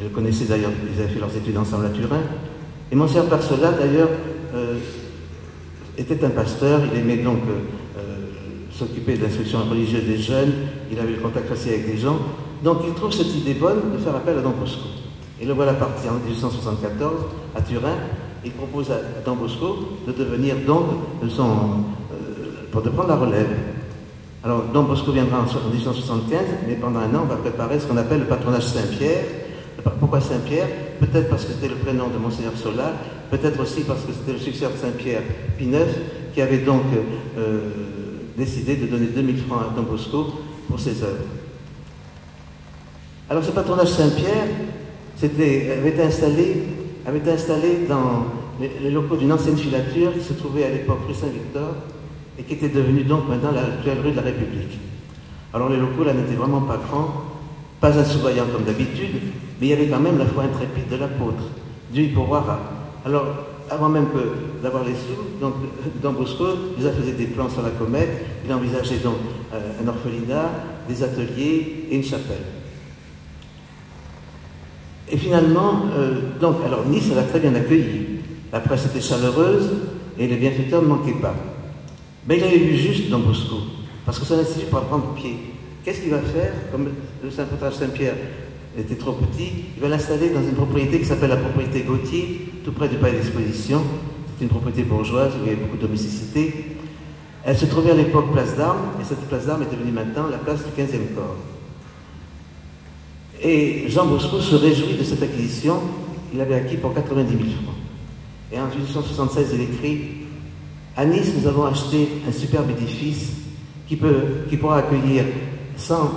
Ils le connaissaient d'ailleurs, ils avaient fait leurs études ensemble à Turin. Et Monseigneur Parsola, d'ailleurs, était un pasteur. Il aimait donc s'occuper de l'instruction religieuse des jeunes. Il avait le contact facile avec des gens. Donc il trouve cette idée bonne de faire appel à Don Bosco. Et le voilà parti en 1874 à Turin. Il propose à Don Bosco de devenir donc de prendre la relève. Alors Don Bosco viendra en 1875, mais pendant un an, on va préparer ce qu'on appelle le patronage Saint-Pierre. Pourquoi Saint-Pierre? Peut-être parce que c'était le prénom de Monseigneur Sola, peut-être aussi parce que c'était le successeur de Saint-Pierre, Pie IX, qui avait donc décidé de donner 2000 francs à Don Bosco pour ses œuvres. Alors ce patronage Saint-Pierre avait été installé dans les locaux d'une ancienne filature qui se trouvait à l'époque rue Saint-Victor et qui était devenue donc maintenant l'actuelle rue de la République. Alors les locaux là n'étaient vraiment pas grands, pas insouvoyants comme d'habitude, mais il y avait quand même la foi intrépide de l'apôtre, Dieu y pourvoira. Alors, avant même d'avoir les sous, donc, Don Bosco déjà faisait des plans sur la comète, il envisageait donc un orphelinat, des ateliers et une chapelle. Et finalement, alors Nice l'a très bien accueilli. La presse était chaleureuse et les bienfaiteurs ne manquaient pas. Mais il avait vu juste Don Bosco, parce que son institut pour prendre pied. Qu'est-ce qu'il va faire? Comme le patronage Saint-Pierre était trop petit, il va l'installer dans une propriété qui s'appelle la propriété Gauthier, tout près du palais d'Exposition. C'est une propriété bourgeoise où il y avait beaucoup de domesticité. Elle se trouvait à l'époque place d'Armes, et cette place d'Armes est devenue maintenant la place du 15e corps. Et Jean Bosco se réjouit de cette acquisition, il l'avait acquis pour 90 000 francs. Et en 1876, il écrit « À Nice, nous avons acheté un superbe édifice qui pourra accueillir 100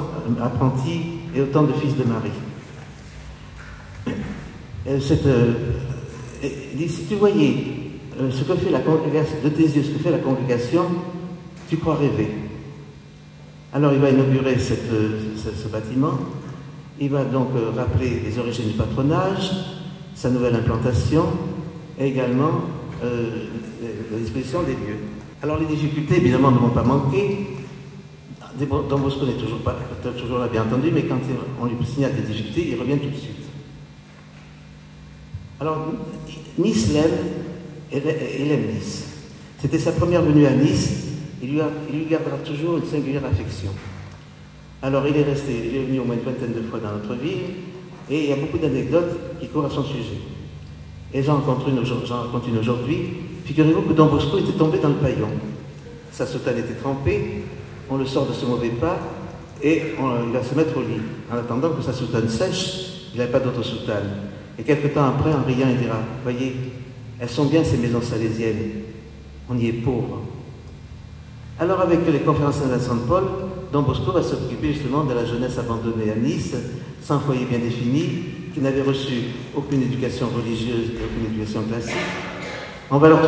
apprentis et autant de fils de Marie. » Il dit, si tu voyais ce que fait la congrégation, de tes yeux, ce que fait la congrégation, tu crois rêver. Alors il va inaugurer ce bâtiment, il va donc rappeler les origines du patronage, sa nouvelle implantation, et également la disposition des lieux. Alors les difficultés, évidemment, ne vont pas manquer. Don Bosco n'est toujours là, bien entendu, mais quand on lui signale des difficultés, il revient tout de suite. Alors, Nice l'aime, il aime Nice. C'était sa première venue à Nice, il lui gardera toujours une singulière affection. Alors, il est venu au moins une vingtaine de fois dans notre ville, et il y a beaucoup d'anecdotes qui courent à son sujet. Et j'en raconte une aujourd'hui. Figurez-vous que Don Bosco était tombé dans le paillon. Sa soutane était trempée, on le sort de ce mauvais pas, et il va se mettre au lit. En attendant que sa soutane sèche, il n'avait pas d'autre soutane. Et quelque temps après, en riant, il dira, « Voyez, elles sont bien ces maisons salésiennes, on y est pauvre. » Alors avec les conférences de Saint-Paul, Don Bosco va s'occuper justement de la jeunesse abandonnée à Nice, sans foyer bien défini, qui n'avait reçu aucune éducation religieuse et aucune éducation classique. On va leur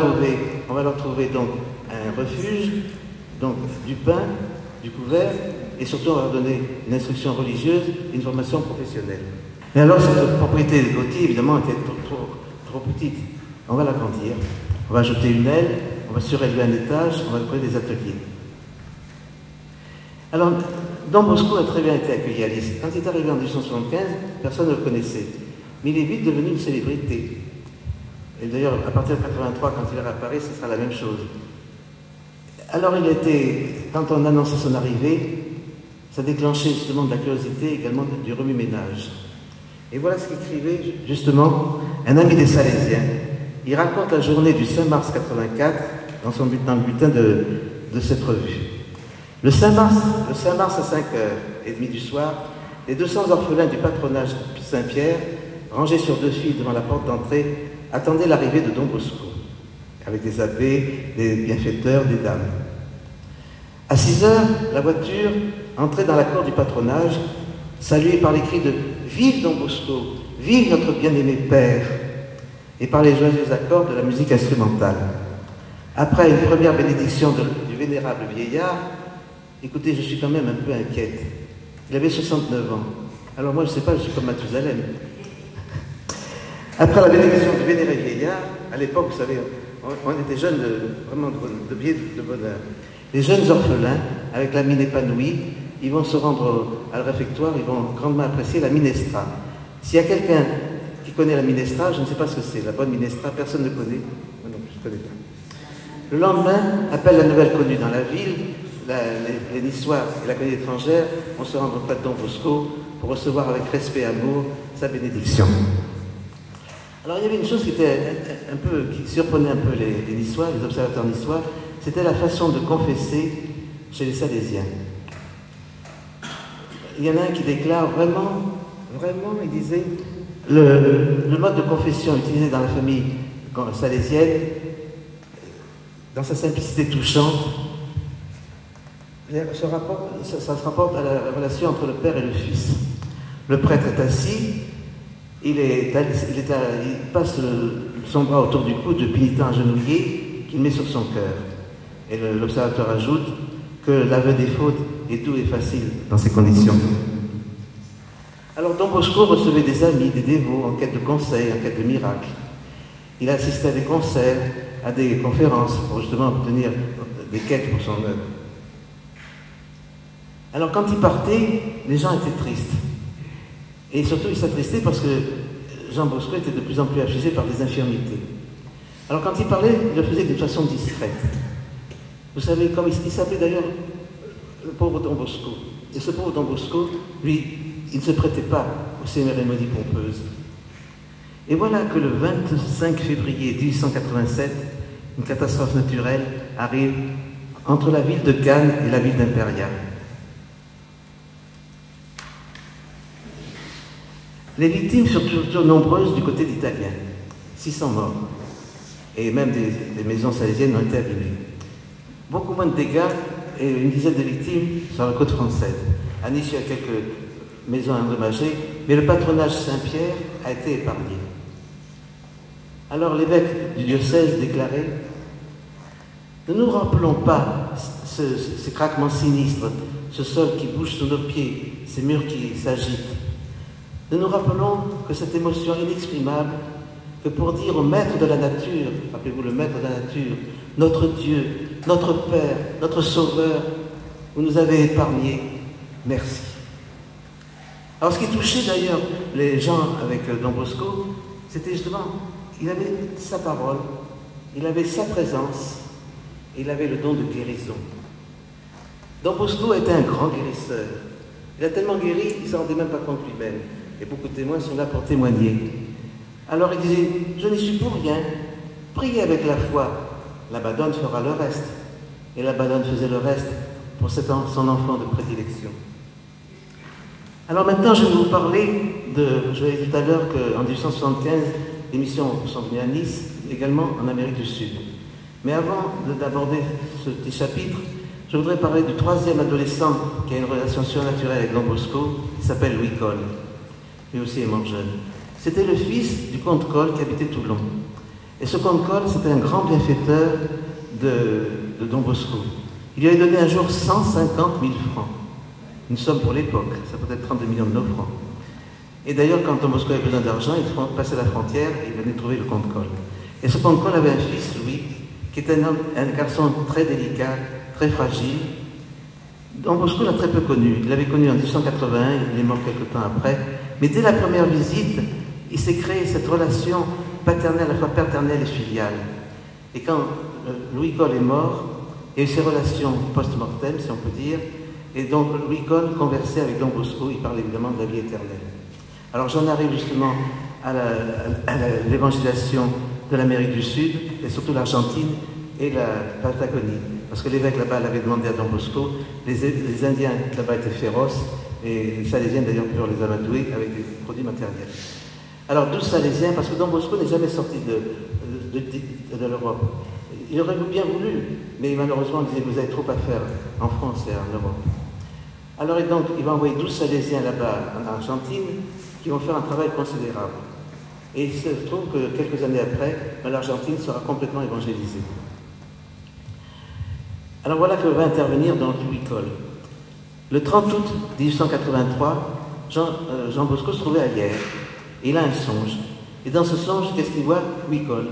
trouver donc un refuge, donc du pain, du couvert, et surtout on va leur donner une instruction religieuse et une formation professionnelle. Mais alors cette propriété de Gauthier, évidemment, était trop petite. On va l'agrandir, on va ajouter une aile, on va surélever un étage, on va créer des ateliers. Alors, Don Bosco a très bien été accueilli à Nice. Quand il est arrivé en 1875, personne ne le connaissait. Mais il est vite devenu une célébrité. Et d'ailleurs, à partir de 1983, quand il est réapparu, ce sera la même chose. Alors, quand on annonçait son arrivée, ça déclenchait justement de la curiosité, également du remue-ménage. Et voilà ce qu'écrivait justement un ami des Salésiens. Il raconte la journée du 5 mars 84 dans le bulletin de cette revue. Le 5 mars à 5h30 du soir, les 200 orphelins du patronage Saint-Pierre, rangés sur 2 files devant la porte d'entrée, attendaient l'arrivée de Don Bosco, avec des abbés, des bienfaiteurs, des dames. À 6h, la voiture entrait dans la cour du patronage, saluée par les cris de « Vive Don Bosco, vive notre bien-aimé père !» et par les joyeux accords de la musique instrumentale. Après une première bénédiction du vénérable vieillard, écoutez, je suis quand même un peu inquiète. Il avait 69 ans. Alors moi, je ne sais pas, je suis comme Mathusalem. Après la bénédiction du vénéré vieillard, à l'époque, vous savez, on était jeunes, vraiment de biais de bonheur. Les jeunes orphelins, avec la mine épanouie, ils vont se rendre à le réfectoire, ils vont grandement apprécier la minestra. S'il y a quelqu'un qui connaît la minestra, je ne sais pas ce que c'est, la bonne minestra, personne ne connaît. Moi non plus, je ne connais pas. Le lendemain, appelle la nouvelle connue dans la ville, les Niçois et la colonie étrangère vont se rendre auprès de Don Bosco pour recevoir avec respect et amour sa bénédiction. Alors il y avait une chose qui surprenait un peu les Niçois, les observateurs niçois, c'était la façon de confesser chez les Salésiens. Il y en a un qui déclare vraiment, il disait, le mode de confession utilisé dans la famille salésienne, dans sa simplicité touchante, ça se rapporte à la relation entre le père et le fils. Le prêtre est assis, il passe son bras autour du cou de pénitent agenouillé qu'il met sur son cœur. Et l'observateur ajoute que l'aveu des fautes est doux et facile dans ces conditions. Alors Don Bosco recevait des amis, des dévots en quête de conseils, en quête de miracles. Il assistait à des concerts, à des conférences pour justement obtenir des quêtes pour son œuvre. Alors quand il partait, les gens étaient tristes. Et surtout, ils s'attristaient parce que Jean Bosco était de plus en plus affligé par des infirmités. Alors quand il parlait, il le faisait d'une façon discrète. Vous savez, comme il s'appelait d'ailleurs le pauvre Don Bosco. Et ce pauvre Don Bosco, lui, il ne se prêtait pas aux cérémonies pompeuses. Et voilà que le 25 février 1887, une catastrophe naturelle arrive entre la ville de Cannes et la ville d'Imperia. Les victimes furent toujours nombreuses du côté d'Italiens, 600 morts, et même des maisons salésiennes ont été abîmées. Beaucoup moins de dégâts et une dizaine de victimes sur la côte française. À Nice, il y a quelques maisons endommagées, mais le patronage Saint-Pierre a été épargné. Alors l'évêque du diocèse déclarait « Ne nous rappelons pas ces craquements sinistres, ce sol qui bouge sous nos pieds, ces murs qui s'agitent. Nous nous rappelons que cette émotion inexprimable, que pour dire au maître de la nature, rappelez-vous le maître de la nature, notre Dieu, notre Père, notre Sauveur, vous nous avez épargnés, merci. » Alors ce qui touchait d'ailleurs les gens avec Don Bosco, c'était justement, il avait sa parole, il avait sa présence, il avait le don de guérison. Don Bosco était un grand guérisseur. Il a tellement guéri, il ne s'en rendait même pas compte lui-même. Et beaucoup de témoins sont là pour témoigner. Alors il disait, je n'y suis pour rien, priez avec la foi, la Madone fera le reste. Et la Madone faisait le reste pour son enfant de prédilection. Alors maintenant, je vais vous parler je vous ai dit tout à l'heure qu'en 1875, les missions sont venues à Nice, également en Amérique du Sud. Mais avant d'aborder ce petit chapitre, je voudrais parler du troisième adolescent qui a une relation surnaturelle avec Don Bosco, qui s'appelle Louis Coll. Lui aussi est mort jeune. C'était le fils du comte Coll qui habitait Toulon. Et ce comte Coll, c'était un grand bienfaiteur de Don Bosco. Il lui avait donné un jour 150 000 francs. Une somme pour l'époque, ça peut être 32 millions de nos francs. Et d'ailleurs, quand Don Bosco avait besoin d'argent, il passait la frontière et il venait trouver le comte Coll. Et ce comte Coll avait un fils, Louis, qui était un garçon très délicat, très fragile. Don Bosco l'a très peu connu. Il l'avait connu en 1881, il est mort quelque temps après. Mais dès la première visite, il s'est créé cette relation paternelle, à la fois paternelle et filiale. Et quand Louis Coll est mort, il y a eu ces relations post-mortem, si on peut dire, et donc Louis Coll conversait avec Don Bosco, il parle évidemment de la vie éternelle. Alors j'en arrive justement à l'évangélisation de l'Amérique du Sud, et surtout l'Argentine et la Patagonie. Parce que l'évêque là-bas l'avait demandé à Don Bosco, les Indiens là-bas étaient féroces, et les Salésiens d'ailleurs purent les amadouer avec des produits matériels. Alors 12 Salésiens, parce que Don Bosco n'est jamais sorti de l'Europe. Il aurait bien voulu, mais malheureusement il disait vous avez trop à faire en France et en Europe. Alors et donc il va envoyer 12 Salésiens là-bas en Argentine qui vont faire un travail considérable. Et il se trouve que quelques années après, l'Argentine sera complètement évangélisée. Alors voilà que va intervenir donc Louis Coll. Le 30 août 1883, Jean Bosco se trouvait à Hyères. Et il a un songe. Et dans ce songe, qu'est-ce qu'il voit? Louis Coll.